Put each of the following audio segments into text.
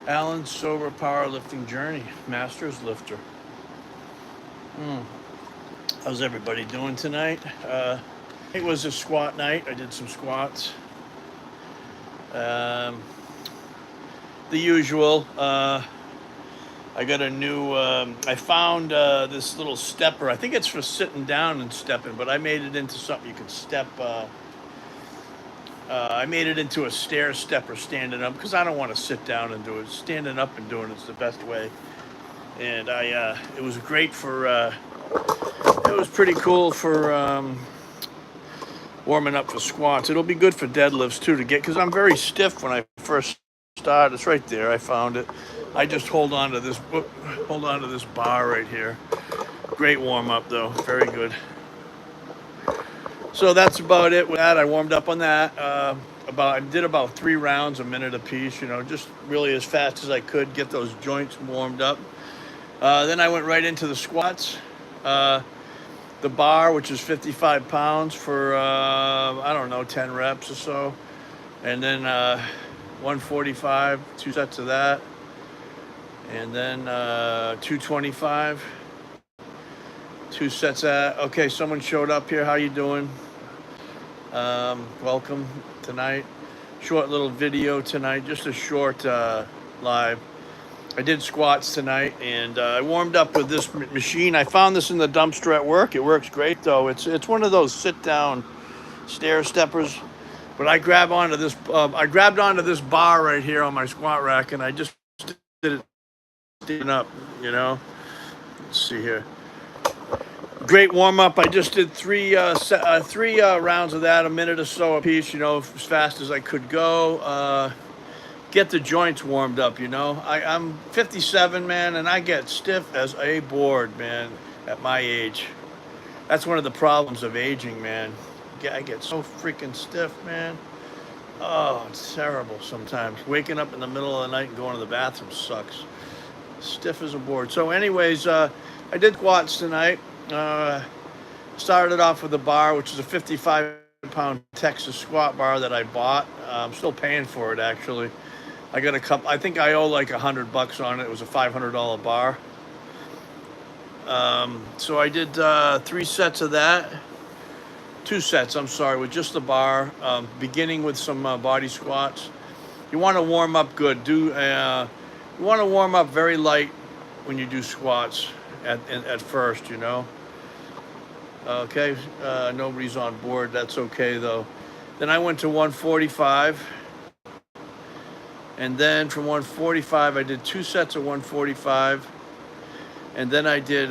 Allan's sober powerlifting journey, master's lifter. How's everybody doing tonight? It was a squat night. I did some squats. Um, the usual. I got a new. I found this little stepper. I think it's for sitting down and stepping, but I made it into something you could step. I made it into a stair stepper standing up because I don't want to sit down and do it. Standing up and doing it's the best way. And it was great for. It was pretty cool for warming up for squats. It'll be good for deadlifts too to get because I'm very stiff when I first start. It's right there. I found it. I just hold on to this bar right here. Great warm up though. Very good. So that's about it with that. I warmed up on that. I did about 3 rounds, a minute apiece. Just really as fast as I could get those joints warmed up. Then I went right into the squats. The bar, which is 55 pounds for I don't know, 10 reps or so, and then 145, 2 sets of that, and then 225, 2 sets of that. Okay, someone showed up here. How you doing? Welcome tonight. Short little video tonight, just a short live. I did squats tonight, and I warmed up with this machine. I found this in the dumpster at work. It works great, though. It's one of those sit-down stair steppers. But I grabbed onto this. I grabbed onto this bar right here on my squat rack, and I just did it standing up. Let's see here. Great warm up. I just did three rounds of that, a minute or so a piece. As fast as I could go. Get the joints warmed up. I'm 57, man, and I get stiff as a board, man, at my age. That's one of the problems of aging, man. I get so freaking stiff, man. Oh, it's terrible sometimes. Waking up in the middle of the night and going to the bathroom sucks. Stiff as a board. So anyways, I did squats tonight. Started off with a bar, which is a 55-pound Texas squat bar that I bought. I'm still paying for it, actually. I got a couple. I think I owe like $100 on it. It was a $500 bar. So I did 3 sets of that. 2 sets, I'm sorry, with just the bar. Beginning with some body squats. You want to warm up good. You want to warm up very light when you do squats at first. Okay. Nobody's on board. That's okay though. Then I went to 145. And then from 145, I did 2 sets of 145. And then I did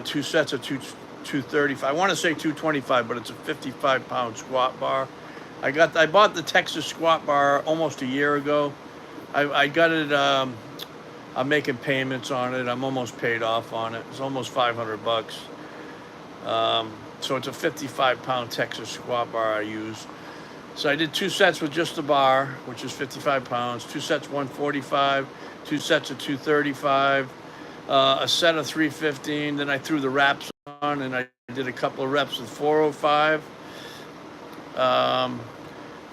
2 sets of 235. I want to say 225, but it's a 55-pound squat bar. I bought the Texas squat bar almost a year ago. I got it. I'm making payments on it. I'm almost paid off on it. It's almost $500. So it's a 55-pound Texas squat bar I use. So I did 2 sets with just the bar, which is 55 pounds, 2 sets 145, 2 sets of 235, a set of 315. Then I threw the wraps on, and I did a couple of reps with 405.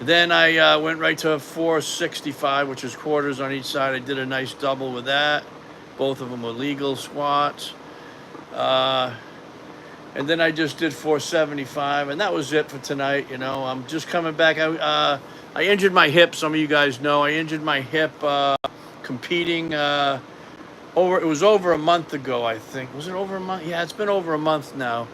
Then I went right to 465, which is quarters on each side. I did a nice double with that. Both of them were legal squats. And then I just did 475, and that was it for tonight. I'm just coming back. I injured my hip. Some of you guys know I injured my hip competing. It was over a month ago, I think. Was it over a month? Yeah, it's been over a month now.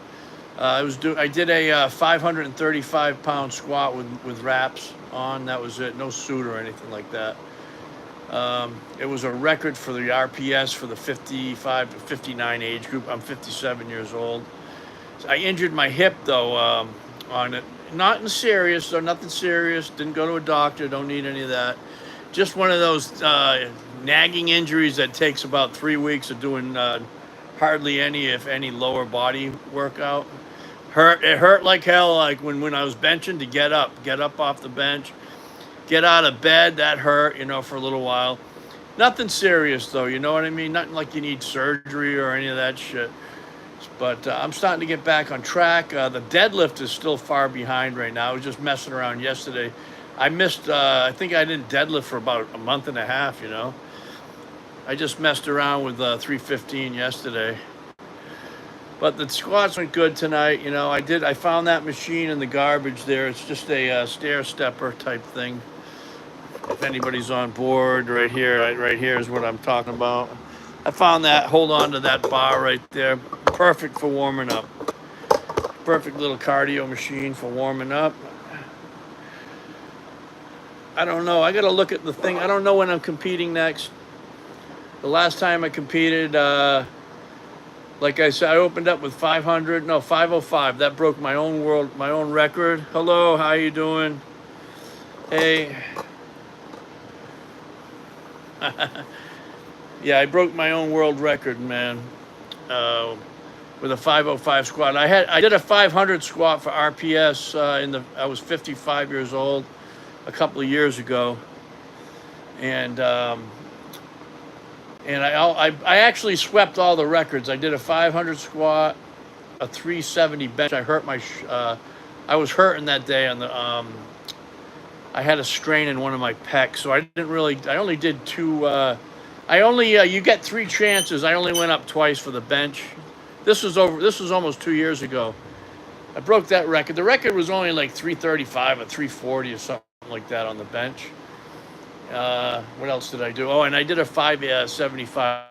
I did a 535-pound squat with wraps on. That was it. No suit or anything like that. It was a record for the RPS for the 55 to 59 age group. I'm 57 years old. I injured my hip though on it. Nothing serious. Didn't go to a doctor. Don't need any of that. Just one of those nagging injuries that takes about 3 weeks of doing hardly any, if any, lower body workout. It hurt like hell. Like when I was benching to get up off the bench, get out of bed. That hurt, for a little while. Nothing serious though. You know what I mean? Nothing like you need surgery or any of that shit. But I'm starting to get back on track. The deadlift is still far behind right now. I was just messing around yesterday. I missed, I think I didn't deadlift for about a month and a half, I just messed around with 315 yesterday. But the squats went good tonight. You know, I found that machine in the garbage there. It's just a stair stepper type thing. If anybody's on board, right here is what I'm talking about. I found that. Hold on to that bar right there. Perfect for warming up. Perfect little cardio machine for warming up. I don't know. I got to look at the thing. I don't know when I'm competing next. The last time I competed, like I said, I opened up with 505. That broke my own record. Hello, how you doing? Hey. Yeah, I broke my own world record, man, with a 505 squat. I did a 500 squat for RPS I was 55 years old a couple of years ago, and I actually swept all the records. I did a 500 squat, a 370 bench. I was hurting that day on the I had a strain in one of my pecs, so I only did two. You get 3 chances. I only went up twice for the bench. This was almost 2 years ago. I broke that record. The record was only like 335 or 340 or something like that on the bench. What else did I do? Oh, and I did a 575.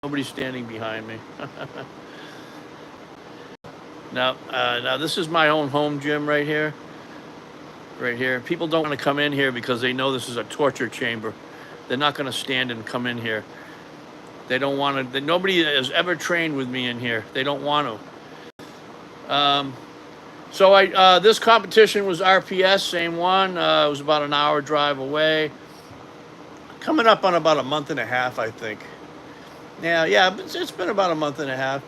Nobody's standing behind me. Now this is my own home gym right here. Right here. People don't want to come in here because they know this is a torture chamber. They're not going to stand and come in here. They don't want to. Nobody has ever trained with me in here. They don't want to. So this competition was RPS, same one. It was about an hour drive away. Coming up on about a month and a half, I think. Yeah, it's been about a month and a half.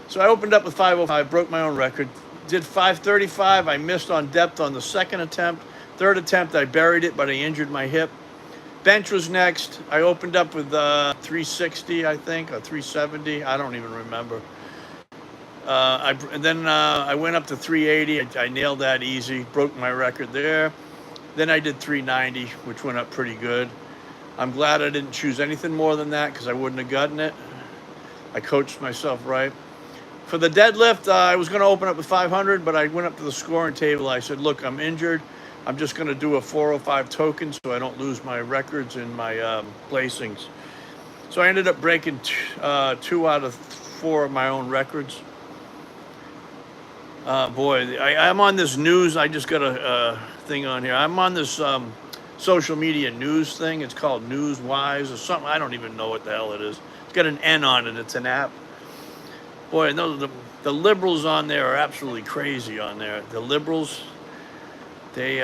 So I opened up with 505, broke my own record. Did 535. I missed on depth on the second attempt. Third attempt, I buried it, but I injured my hip. Bench was next. I opened up with 360, I think, or 370. I don't even remember. Then I went up to 380. I nailed that easy. Broke my record there. Then I did 390, which went up pretty good. I'm glad I didn't choose anything more than that because I wouldn't have gotten it. I coached myself right. For the deadlift, I was going to open up with 500, but I went up to the scoring table. I said, look, I'm injured. I'm just going to do a 405 token so I don't lose my records and my placings. So I ended up breaking 2 out of 4 of my own records. Boy, I'm on this news. I just got a thing on here. I'm on this social media news thing. It's called Newswise or something. I don't even know what the hell it is. It's got an N on it. It's an app. Boy, no, the liberals on there are absolutely crazy on there. The liberals, they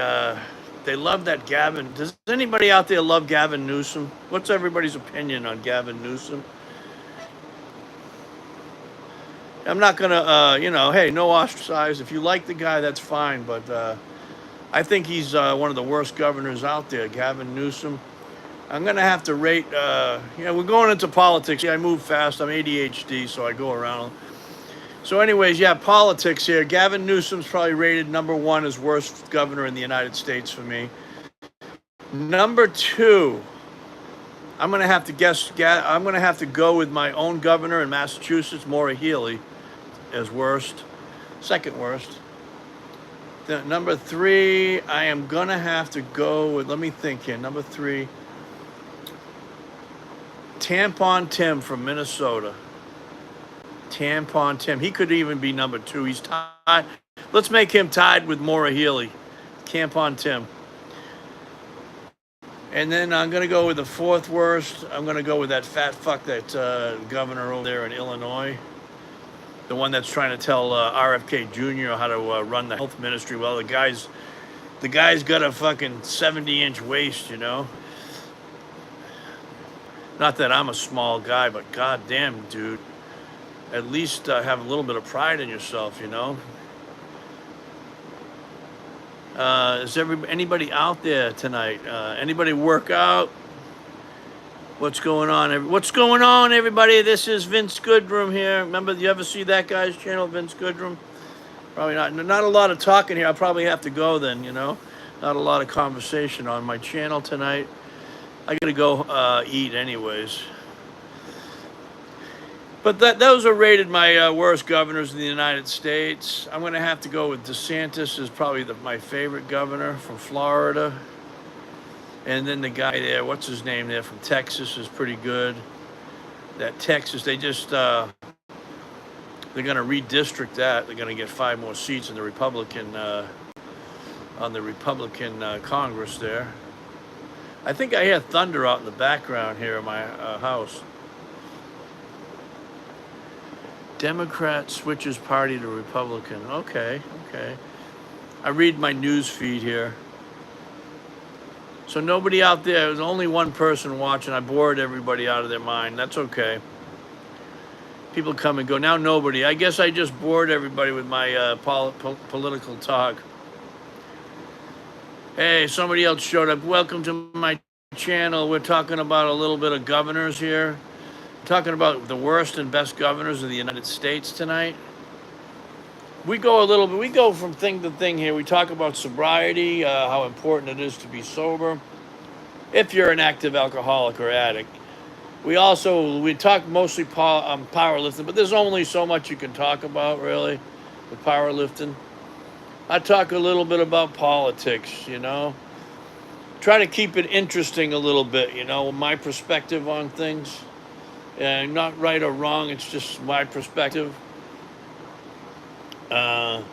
love that Gavin. Does anybody out there love Gavin Newsom? What's everybody's opinion on Gavin Newsom? I'm not gonna, hey, no ostracize. If you like the guy, that's fine. But I think he's one of the worst governors out there, Gavin Newsom. I'm going to have to rate, we're going into politics. Yeah, I move fast. I'm ADHD, so I go around. So anyways, politics here. Gavin Newsom's probably rated number 1 as worst governor in the United States for me. Number 2, I'm going to have to go with my own governor in Massachusetts, Maura Healey, as worst. Second worst. Number 3, I am going to have to go with, let me think here. Number 3. Tampon Tim from Minnesota. Tampon Tim. He could even be number 2. He's tied. Let's make him tied with Maura Healey. Tampon Tim. And then I'm going to go with the 4th worst. I'm going to go with that fat fuck, that governor over there in Illinois. The one that's trying to tell RFK Jr. how to run the health ministry. Well, the guy's got a fucking 70-inch waist, you know. Not that I'm a small guy, but goddamn, dude. At least have a little bit of pride in yourself, you know. Is anybody out there tonight? Anybody work out? What's going on? What's going on, everybody? This is Vince Goodrum here. Remember, you ever see that guy's channel, Vince Goodrum? Probably not. Not a lot of talking here. I'll probably have to go then, you know. Not a lot of conversation on my channel tonight. I gotta go eat anyways. But those are rated my worst governors in the United States. I'm gonna have to go with DeSantis is probably my favorite governor from Florida. And then the guy there, what's his name there from Texas is pretty good. That Texas, they're gonna redistrict that. They're gonna get 5 more seats in the Republican Congress there. I think I hear thunder out in the background here in my house. Democrat switches party to Republican. Okay. I read my news feed here. So nobody out there, there's only one person watching. I bored everybody out of their mind. That's okay. People come and go. Now nobody. I guess I just bored everybody with my political talk. Hey, somebody else showed up. Welcome to my channel. We're talking about a little bit of governors here. Talking about the worst and best governors of the United States tonight. We go from thing to thing here. We talk about sobriety, how important it is to be sober if you're an active alcoholic or addict. We talk mostly powerlifting, but there's only so much you can talk about really with powerlifting. I talk a little bit about politics, Try to keep it interesting a little bit, my perspective on things. Not right or wrong, it's just my perspective. So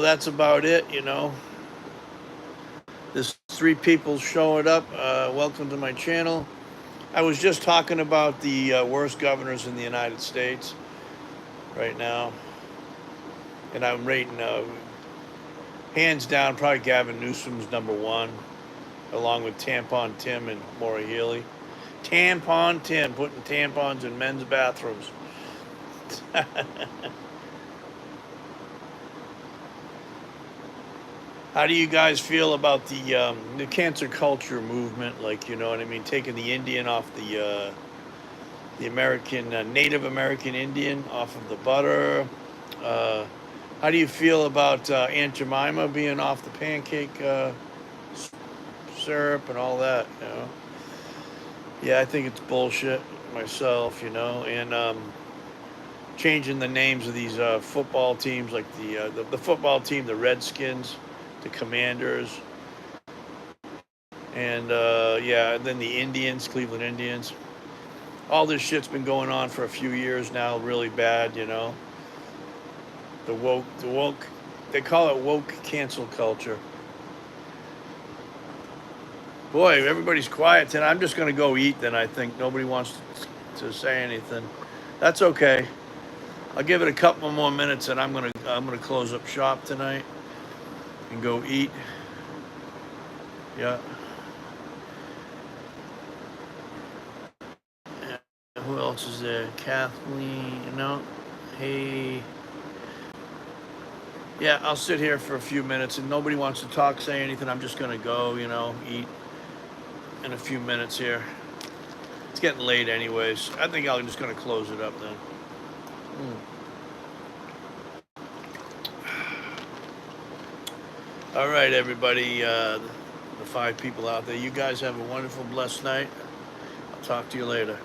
that's about it, There's 3 people showing up. Welcome to my channel. I was just talking about the worst governors in the United States right now. And I'm rating, hands down, probably Gavin Newsom's #1, along with Tampon Tim and Maura Healey. Tampon Tim, putting tampons in men's bathrooms. How do you guys feel about the cancer culture movement? Like, you know what I mean? Taking the Indian off the American, Native American Indian off of the butter. How do you feel about Aunt Jemima being off the pancake syrup and all that, Yeah, I think it's bullshit myself, and changing the names of these football teams, like the football team, the Redskins, the Commanders, and and then the Indians, Cleveland Indians. All this shit's been going on for a few years now, really bad, The woke, they call it woke cancel culture. Boy, everybody's quiet tonight. I'm just going to go eat then, I think. Nobody wants to say anything. That's okay. I'll give it a couple more minutes and I'm going to close up shop tonight and go eat. Yeah. Who else is there? Kathleen, Hey. Yeah, I'll sit here for a few minutes and nobody wants to talk, say anything. I'm just going to go, eat in a few minutes here. It's getting late anyways. I think I'm just going to close it up then. All right, everybody, the 5 people out there, you guys have a wonderful, blessed night. I'll talk to you later.